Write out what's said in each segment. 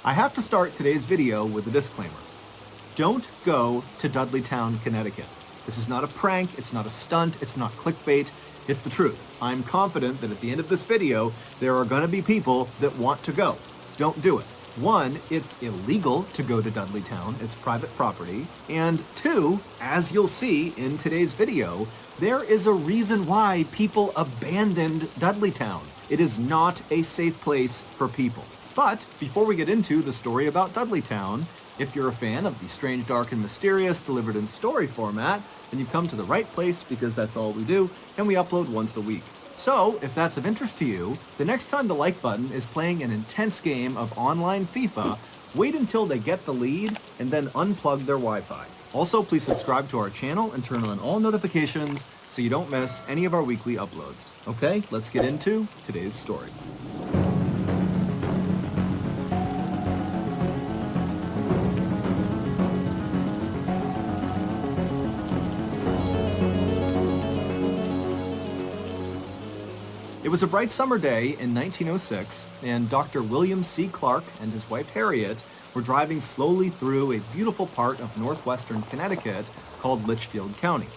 I have to start today's video with a disclaimer. Don't go to Dudleytown, Connecticut. This is not a prank, it's not a stunt, it's not clickbait, it's the truth. I'm confident that at the end of this video, there are gonna be people that want to go. Don't do it. One, it's illegal to go to Dudleytown, it's private property. And two, as you'll see in today's video, there is a reason why people abandoned Dudleytown. It is not a safe place for people. But before we get into the story about Dudleytown, if you're a fan of the strange, dark, and mysterious delivered in story format, then you've come to the right place because that's all we do, and we upload once a week. So, if that's of interest to you, the next time the like button is playing an intense game of online FIFA, wait until they get the lead and then unplug their Wi-Fi. Also, please subscribe to our channel and turn on all notifications so you don't miss any of our weekly uploads. Okay, let's get into today's story. It was a bright summer day in 1906, and Dr. William C. Clark and his wife Harriet were driving slowly through a beautiful part of northwestern Connecticut called Litchfield County.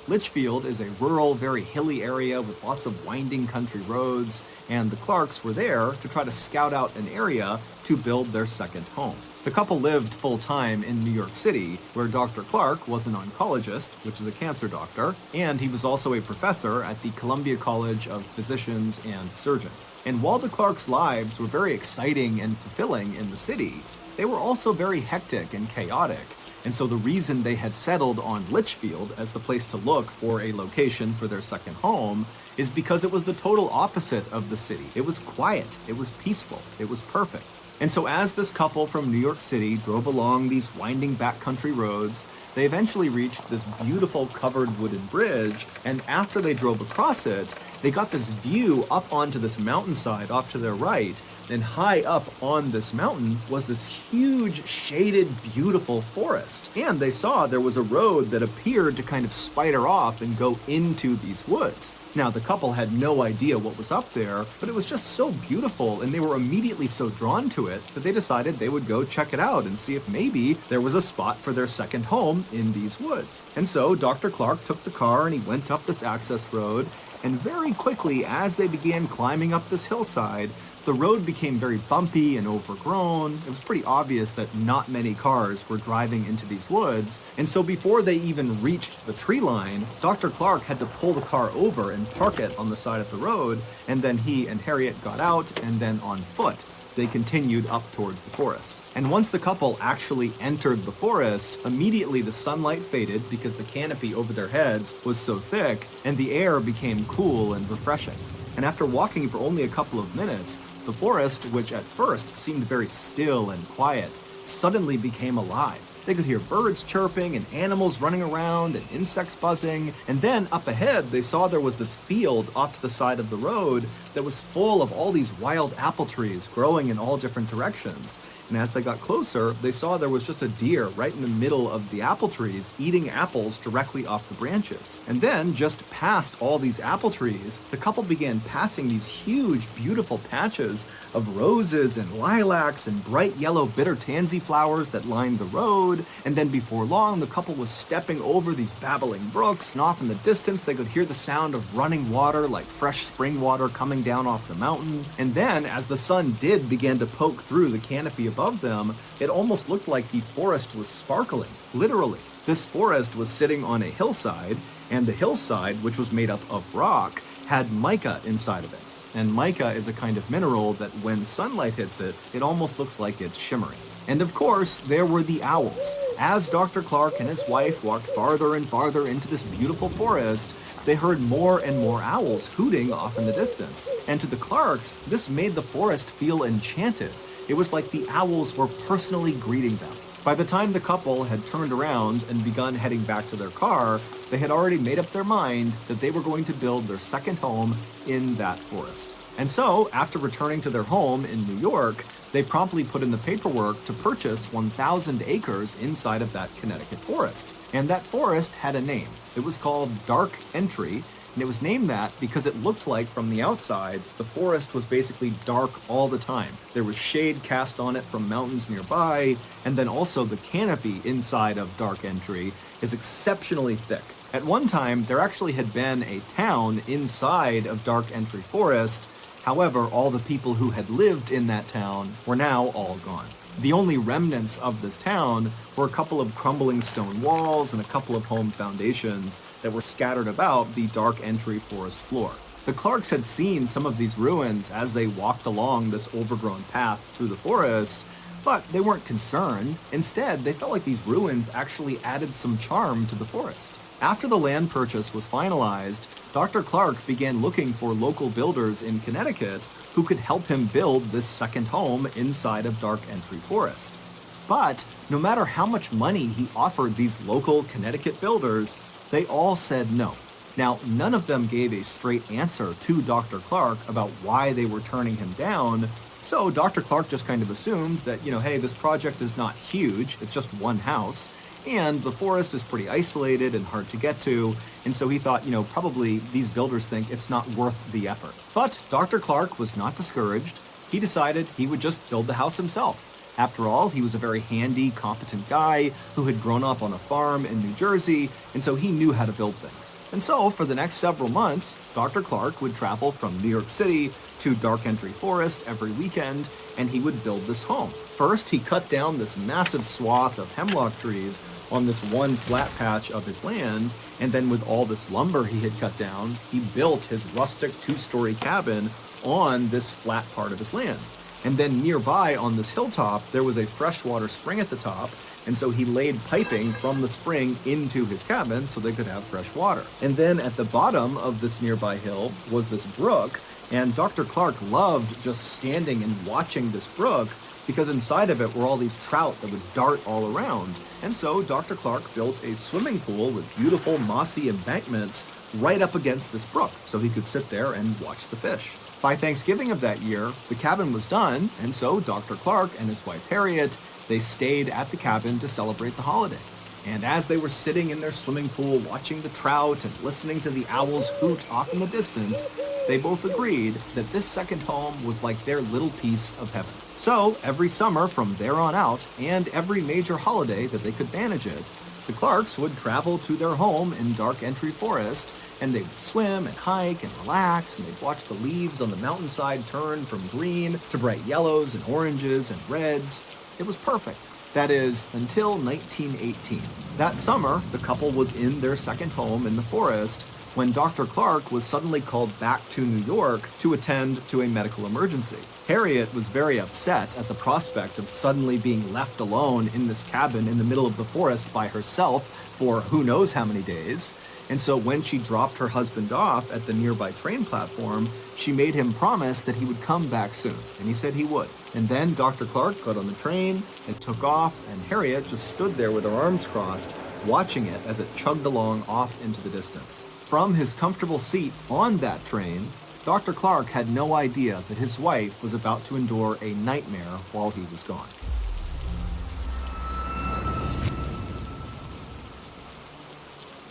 Litchfield is a rural, very hilly area with lots of winding country roads, and the Clarks were there to try to scout out an area to build their second home. The couple lived full-time in New York City, where Dr. Clark was an oncologist, which is a cancer doctor, and he was also a professor at the Columbia College of Physicians and Surgeons. And while the Clarks' lives were very exciting and fulfilling in the city, they were also very hectic and chaotic. And so the reason they had settled on Litchfield as the place to look for a location for their second home is because it was the total opposite of the city. It was quiet, it was peaceful, it was perfect. And so as this couple from New York City drove along these winding backcountry roads, they eventually reached this beautiful covered wooden bridge, and after they drove across it, they got this view up onto this mountainside off to their right, and high up on this mountain was this huge, shaded, beautiful forest. And they saw there was a road that appeared to kind of spider off and go into these woods. Now, the couple had no idea what was up there, but it was just so beautiful, and they were immediately so drawn to it that they decided they would go check it out and see if maybe there was a spot for their second home in these woods. And so Dr. Clark took the car and he went up this access road, and very quickly, as they began climbing up this hillside, the road became very bumpy and overgrown. It was pretty obvious that not many cars were driving into these woods. And so before they even reached the tree line, Dr. Clark had to pull the car over and park it on the side of the road. And then he and Harriet got out, and then on foot, they continued up towards the forest. And once the couple actually entered the forest, immediately the sunlight faded because the canopy over their heads was so thick, and the air became cool and refreshing. And after walking for only a couple of minutes, the forest, which at first seemed very still and quiet, suddenly became alive. They could hear birds chirping and animals running around and insects buzzing. And then up ahead, they saw there was this field off to the side of the road that was full of all these wild apple trees growing in all different directions. And as they got closer, they saw there was just a deer right in the middle of the apple trees eating apples directly off the branches. And then, just past all these apple trees, the couple began passing these huge, beautiful patches of roses and lilacs and bright yellow bitter tansy flowers that lined the road. And then before long, the couple was stepping over these babbling brooks, and off in the distance, they could hear the sound of running water like fresh spring water coming down off the mountain. And then, as the sun did begin to poke through the canopy above them, it almost looked like the forest was sparkling. Literally. This forest was sitting on a hillside, and the hillside, which was made up of rock, had mica inside of it. And mica is a kind of mineral that when sunlight hits it, it almost looks like it's shimmering. And of course, there were the owls. As Dr. Clark and his wife walked farther and farther into this beautiful forest, they heard more and more owls hooting off in the distance. And to the Clarks, this made the forest feel enchanted. It was like the owls were personally greeting them. By the time the couple had turned around and begun heading back to their car, they had already made up their mind that they were going to build their second home in that forest. And so, after returning to their home in New York, they promptly put in the paperwork to purchase 1,000 acres inside of that Connecticut forest. And that forest had a name. It was called Dark Entry, And it was named that because it looked like from the outside, the forest was basically dark all the time. There was shade cast on it from mountains nearby, and then also the canopy inside of Dark Entry is exceptionally thick. At one time, there actually had been a town inside of Dark Entry Forest. However, all the people who had lived in that town were now all gone. The only remnants of this town were a couple of crumbling stone walls and a couple of home foundations that were scattered about the Dark Entry Forest floor. The Clarks had seen some of these ruins as they walked along this overgrown path through the forest, but they weren't concerned. Instead, they felt like these ruins actually added some charm to the forest. After the land purchase was finalized, Dr. Clark began looking for local builders in Connecticut who could help him build this second home inside of Dark Entry Forest. But no matter how much money he offered these local Connecticut builders, they all said no. Now, none of them gave a straight answer to Dr. Clark about why they were turning him down, so Dr. Clark just kind of assumed that, hey, this project is not huge, it's just one house, and the forest is pretty isolated and hard to get to, and so he thought, probably these builders think it's not worth the effort. But Dr. Clark was not discouraged. He decided he would just build the house himself. After all, he was a very handy, competent guy who had grown up on a farm in New Jersey, and so he knew how to build things. And so, for the next several months, Dr. Clark would travel from New York City to Dark Entry Forest every weekend, and he would build this home. First, he cut down this massive swath of hemlock trees on this one flat patch of his land, and then with all this lumber he had cut down, he built his rustic two-story cabin on this flat part of his land. And then nearby on this hilltop, there was a freshwater spring at the top, and so he laid piping from the spring into his cabin so they could have fresh water. And then at the bottom of this nearby hill was this brook, and Dr. Clark loved just standing and watching this brook because inside of it were all these trout that would dart all around. And so Dr. Clark built a swimming pool with beautiful mossy embankments right up against this brook so he could sit there and watch the fish. By Thanksgiving of that year, the cabin was done, and so Dr. Clark and his wife Harriet, they stayed at the cabin to celebrate the holiday. And as they were sitting in their swimming pool watching the trout and listening to the owls hoot off in the distance, they both agreed that this second home was like their little piece of heaven. So every summer from there on out, and every major holiday that they could manage it, the Clarks would travel to their home in Dark Entry Forest, and they would swim and hike and relax, and they'd watch the leaves on the mountainside turn from green to bright yellows and oranges and reds. It was perfect. That is, until 1918. That summer, the couple was in their second home in the forest when Dr. Clark was suddenly called back to New York to attend to a medical emergency. Harriet was very upset at the prospect of suddenly being left alone in this cabin in the middle of the forest by herself for who knows how many days. And so when she dropped her husband off at the nearby train platform, she made him promise that he would come back soon, and he said he would. And then Dr. Clark got on the train and took off, and Harriet just stood there with her arms crossed, watching it as it chugged along off into the distance. From his comfortable seat on that train, Dr. Clark had no idea that his wife was about to endure a nightmare while he was gone.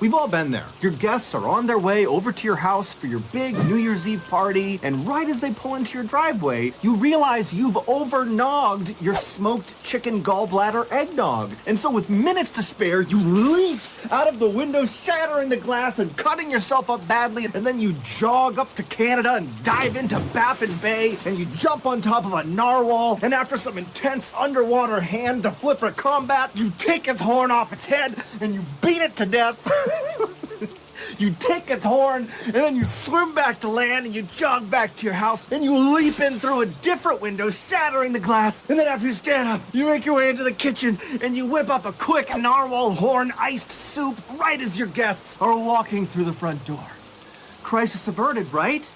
We've all been there. Your guests are on their way over to your house for your big New Year's Eve party, and right as they pull into your driveway, you realize you've overnogged your smoked chicken gallbladder eggnog. And so with minutes to spare, you leap out of the window, shattering the glass and cutting yourself up badly, and then you jog up to Canada and dive into Baffin Bay, and you jump on top of a narwhal, and after some intense underwater hand-to-flipper combat, you take its horn off its head, and you beat it to death. You take its horn, and then you swim back to land, and you jog back to your house, and you leap in through a different window, shattering the glass, and then after you stand up, you make your way into the kitchen, and you whip up a quick narwhal horn iced soup right as your guests are walking through the front door. Crisis averted, right?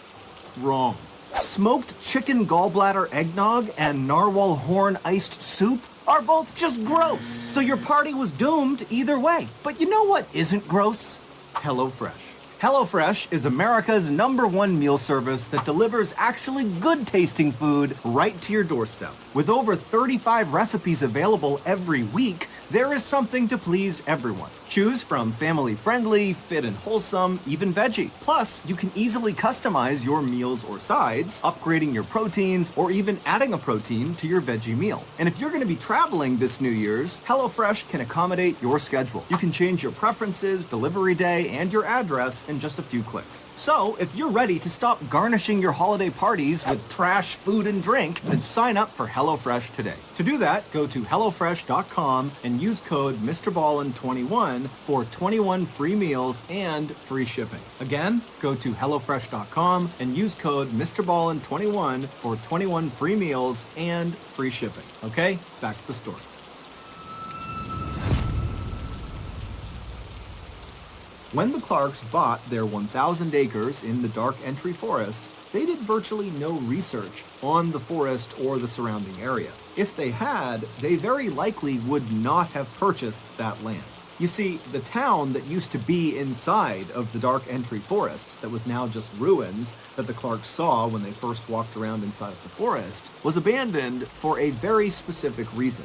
Wrong. Smoked chicken gallbladder eggnog and narwhal horn iced soup are both just gross, so your party was doomed either way. But you know what isn't gross? HelloFresh. HelloFresh is America's #1 meal service that delivers actually good-tasting food right to your doorstep. With over 35 recipes available every week, There is something to please everyone. Choose from family-friendly, fit and wholesome, even veggie. Plus, you can easily customize your meals or sides, upgrading your proteins, or even adding a protein to your veggie meal. And if you're going to be traveling this New Year's, HelloFresh can accommodate your schedule. You can change your preferences, delivery day, and your address in just a few clicks. So, if you're ready to stop garnishing your holiday parties with trash food and drink, then sign up for HelloFresh today. To do that, go to HelloFresh.com and use code MrBallin21 for 21 free meals and free shipping. Again, go to HelloFresh.com and use code MrBallin21 for 21 free meals and free shipping. Okay, back to the story. When the Clarks bought their 1,000 acres in the Dark Entry Forest, they did virtually no research on the forest or the surrounding area. If they had, they very likely would not have purchased that land. You see, the town that used to be inside of the Dark Entry Forest, that was now just ruins that the Clarks saw when they first walked around inside of the forest, was abandoned for a very specific reason.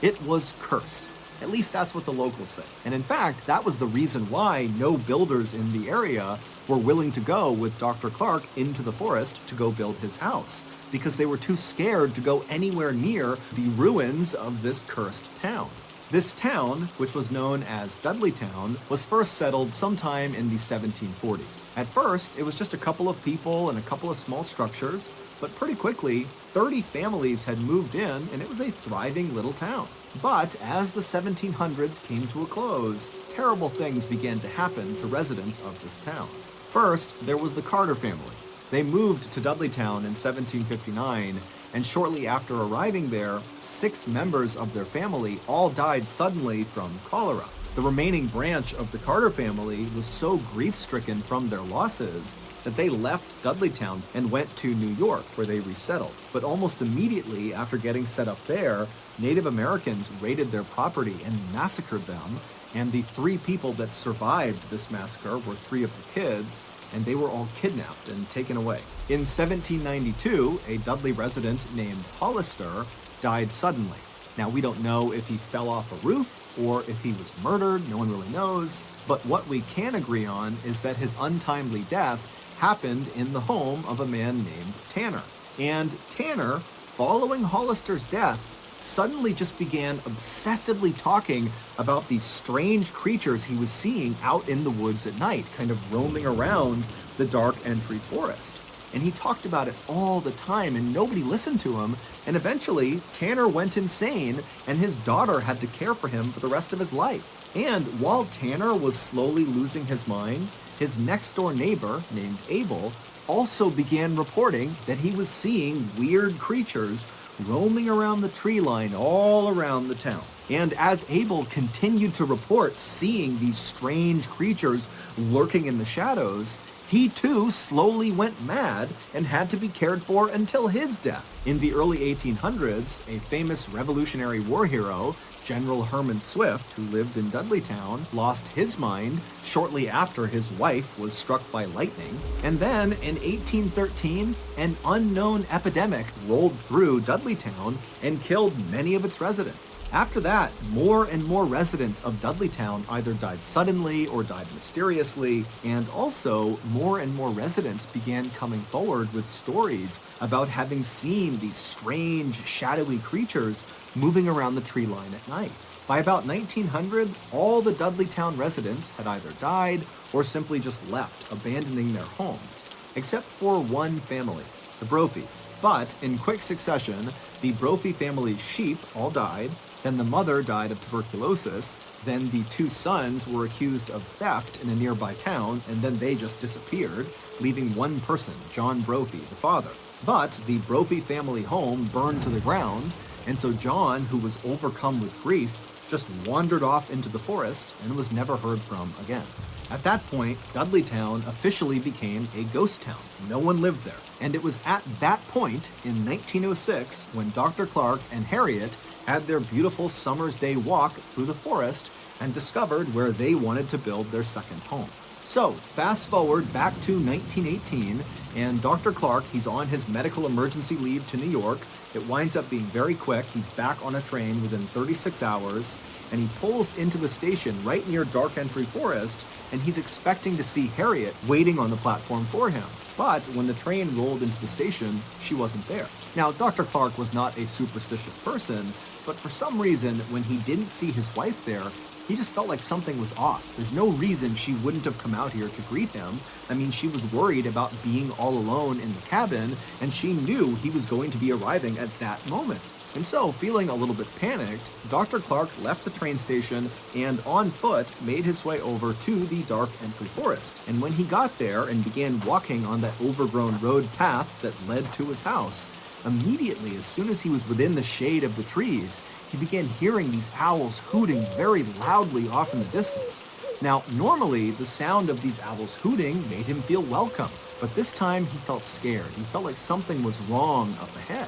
It was cursed. At least that's what the locals say. And in fact, that was the reason why no builders in the area were willing to go with Dr. Clark into the forest to go build his house, because they were too scared to go anywhere near the ruins of this cursed town. This town, which was known as Dudleytown, was first settled sometime in the 1740s. At first, it was just a couple of people and a couple of small structures, but pretty quickly, 30 families had moved in and it was a thriving little town. But as the 1700s came to a close, terrible things began to happen to residents of this town. First, there was the Carter family. They moved to Dudleytown in 1759, and shortly after arriving there, 6 members of their family all died suddenly from cholera. The remaining branch of the Carter family was so grief-stricken from their losses that they left Dudleytown and went to New York, where they resettled. But almost immediately after getting set up there, Native Americans raided their property and massacred them, and the 3 people that survived this massacre were 3 of the kids, and they were all kidnapped and taken away. In 1792, a Dudley resident named Hollister died suddenly. Now, we don't know if he fell off a roof or if he was murdered, no one really knows, but what we can agree on is that his untimely death happened in the home of a man named Tanner. And Tanner, following Hollister's death, suddenly just began obsessively talking about these strange creatures he was seeing out in the woods at night, kind of roaming around the Dark Entry Forest. And he talked about it all the time, and nobody listened to him. And eventually, Tanner went insane, and his daughter had to care for him for the rest of his life. And while Tanner was slowly losing his mind, his next-door neighbor, named Abel, also began reporting that he was seeing weird creatures roaming around the tree line all around the town. And as Abel continued to report seeing these strange creatures lurking in the shadows, he too slowly went mad and had to be cared for until his death. In the early 1800s, a famous Revolutionary War hero, General Herman Swift, who lived in Dudleytown, lost his mind shortly after his wife was struck by lightning. And then in 1813, an unknown epidemic rolled through Dudleytown and killed many of its residents. After that, more and more residents of Dudleytown either died suddenly or died mysteriously, and also more and more residents began coming forward with stories about having seen these strange, shadowy creatures moving around the tree line at night. By about 1900, all the Dudleytown residents had either died or simply just left, abandoning their homes, except for one family, the Brophies. But in quick succession, the Brophy family's sheep all died, then the mother died of tuberculosis, then the 2 sons were accused of theft in a nearby town, and then they just disappeared, leaving one person, John Brophy, the father. But the Brophy family home burned to the ground, and so John, who was overcome with grief, just wandered off into the forest and was never heard from again. At that point, Dudleytown officially became a ghost town. No one lived there. And it was at that point, in 1906, when Dr. Clark and Harriet had their beautiful summer's day walk through the forest and discovered where they wanted to build their second home. So, fast forward back to 1918, and Dr. Clark, he's on his medical emergency leave to New York. It winds up being very quick. He's back on a train within 36 hours, and he pulls into the station right near Dark Entry Forest, and he's expecting to see Harriet waiting on the platform for him. But when the train rolled into the station, she wasn't there. Now, Dr. Clark was not a superstitious person, but for some reason, when he didn't see his wife there, he just felt like something was off. There's no reason she wouldn't have come out here to greet him. I mean, she was worried about being all alone in the cabin, and she knew he was going to be arriving at that moment. And so, feeling a little bit panicked, Dr. Clark left the train station and on foot made his way over to the Dark Entry Forest. And when he got there and began walking on that overgrown road path that led to his house, immediately, as soon as he was within the shade of the trees, he began hearing these owls hooting very loudly off in the distance. Now, normally, the sound of these owls hooting made him feel welcome, but this time he felt scared. He felt like something was wrong up ahead.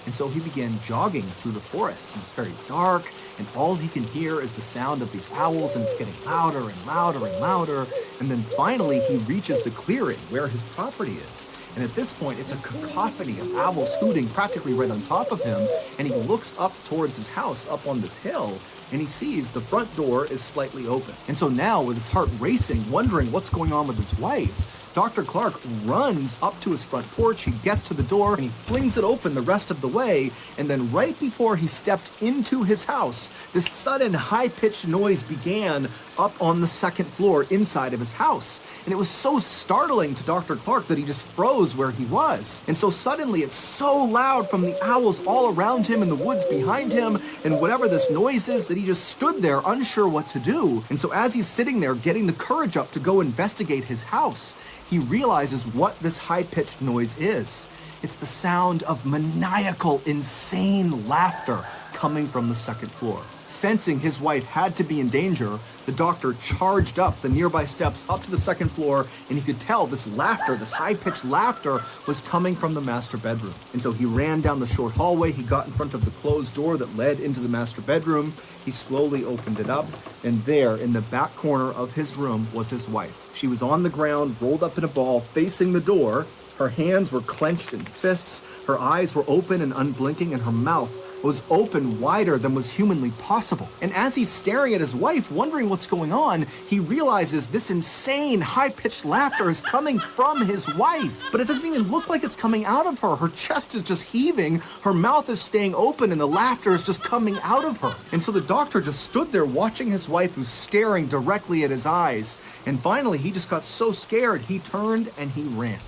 And so he began jogging through the forest, and it's very dark, and all he can hear is the sound of these owls, and it's getting louder and louder and louder, and then finally he reaches the clearing where his property is. And at this point, it's a cacophony of owls hooting practically right on top of him, and he looks up towards his house up on this hill, and he sees the front door is slightly open. And so now, with his heart racing, wondering what's going on with his wife, Dr. Clark runs up to his front porch, he gets to the door, and he flings it open the rest of the way, and then right before he stepped into his house, this sudden high-pitched noise began up on the second floor inside of his house. And it was so startling to Dr. Clark that he just froze where he was. And so suddenly it's so loud from the owls all around him and the woods behind him and whatever this noise is that he just stood there unsure what to do. And so as he's sitting there getting the courage up to go investigate his house, he realizes what this high-pitched noise is. It's the sound of maniacal, insane laughter coming from the second floor. Sensing his wife had to be in danger, the doctor charged up the nearby steps up to the second floor, and he could tell this laughter, this high-pitched laughter, was coming from the master bedroom. And so he ran down the short hallway, he got in front of the closed door that led into the master bedroom, he slowly opened it up, and there, in the back corner of his room, was his wife. She was on the ground, rolled up in a ball, facing the door. Her hands were clenched in fists, her eyes were open and unblinking, and her mouth was open wider than was humanly possible. And as he's staring at his wife, wondering what's going on, he realizes this insane, high-pitched laughter is coming from his wife. But it doesn't even look like it's coming out of her. Her chest is just heaving, her mouth is staying open, and the laughter is just coming out of her. And so the doctor just stood there watching his wife who's staring directly at his eyes. And finally, he just got so scared, he turned and he ran.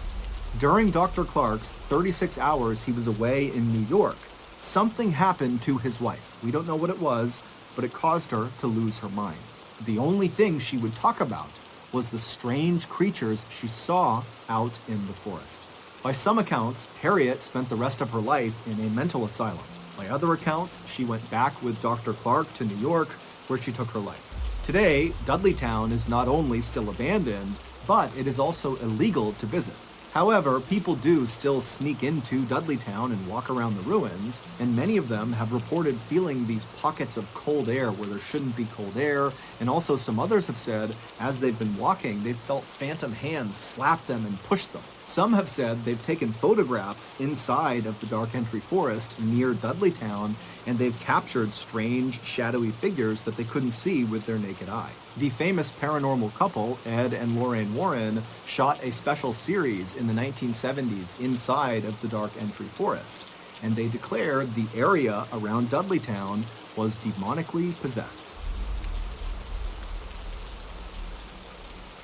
During Dr. Clark's 36 hours he was away in New York, something happened to his wife. We don't know what it was, but it caused her to lose her mind. The only thing she would talk about was the strange creatures she saw out in the forest. By some accounts, Harriet spent the rest of her life in a mental asylum. By other accounts, she went back with Dr. Clark to New York, where she took her life. Today, Dudleytown is not only still abandoned, but it is also illegal to visit. However, people do still sneak into Dudleytown and walk around the ruins, and many of them have reported feeling these pockets of cold air where there shouldn't be cold air, and also some others have said, as they've been walking, they've felt phantom hands slap them and push them. Some have said they've taken photographs inside of the Dark Entry Forest near Dudleytown, and they've captured strange, shadowy figures that they couldn't see with their naked eye. The famous paranormal couple, Ed and Lorraine Warren, shot a special series in the 1970s inside of the Dark Entry Forest, and they declared the area around Dudleytown was demonically possessed.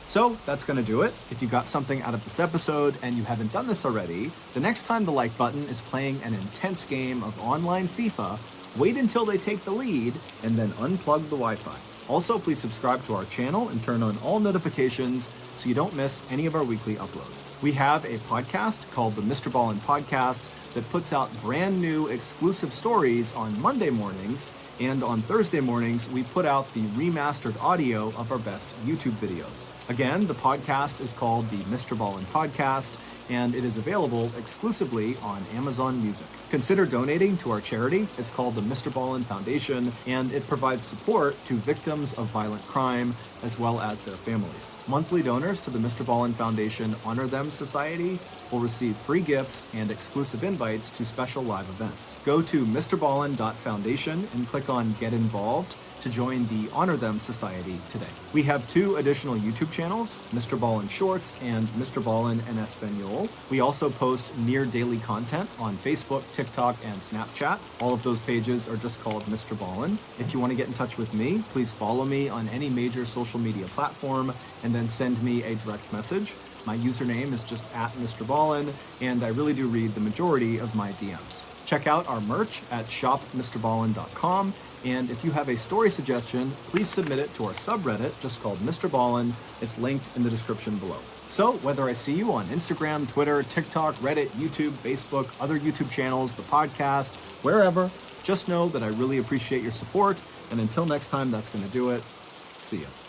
So that's going to do it. If you got something out of this episode and you haven't done this already, the next time the like button is playing an intense game of online FIFA, wait until they take the lead and then unplug the Wi-Fi. Also, please subscribe to our channel and turn on all notifications so you don't miss any of our weekly uploads. We have a podcast called the Mr. Ballin Podcast that puts out brand new exclusive stories on Monday mornings, and on Thursday mornings, we put out the remastered audio of our best YouTube videos. Again, the podcast is called the Mr. Ballin Podcast, and it is available exclusively on Amazon Music. Consider donating to our charity. It's called the Mr. Ballin Foundation, and it provides support to victims of violent crime as well as their families. Monthly donors to the Mr. Ballin Foundation Honor Them Society will receive free gifts and exclusive invites to special live events. Go to mrballin.foundation and click on Get Involved to join the Honor Them Society today. We have 2 additional YouTube channels, Mr. Ballin Shorts and Mr. Ballin en Espanol. We also post near daily content on Facebook, TikTok, and Snapchat. All of those pages are just called Mr. Ballin. If you want to get in touch with me, please follow me on any major social media platform and then send me a direct message. My username is just @Mr. Ballin, and I really do read the majority of my DMs. Check out our merch at shopmrballin.com. And if you have a story suggestion, please submit it to our subreddit, just called Mr. Ballin. It's linked in the description below. So whether I see you on Instagram, Twitter, TikTok, Reddit, YouTube, Facebook, other YouTube channels, the podcast, wherever, just know that I really appreciate your support. And until next time, that's going to do it. See ya.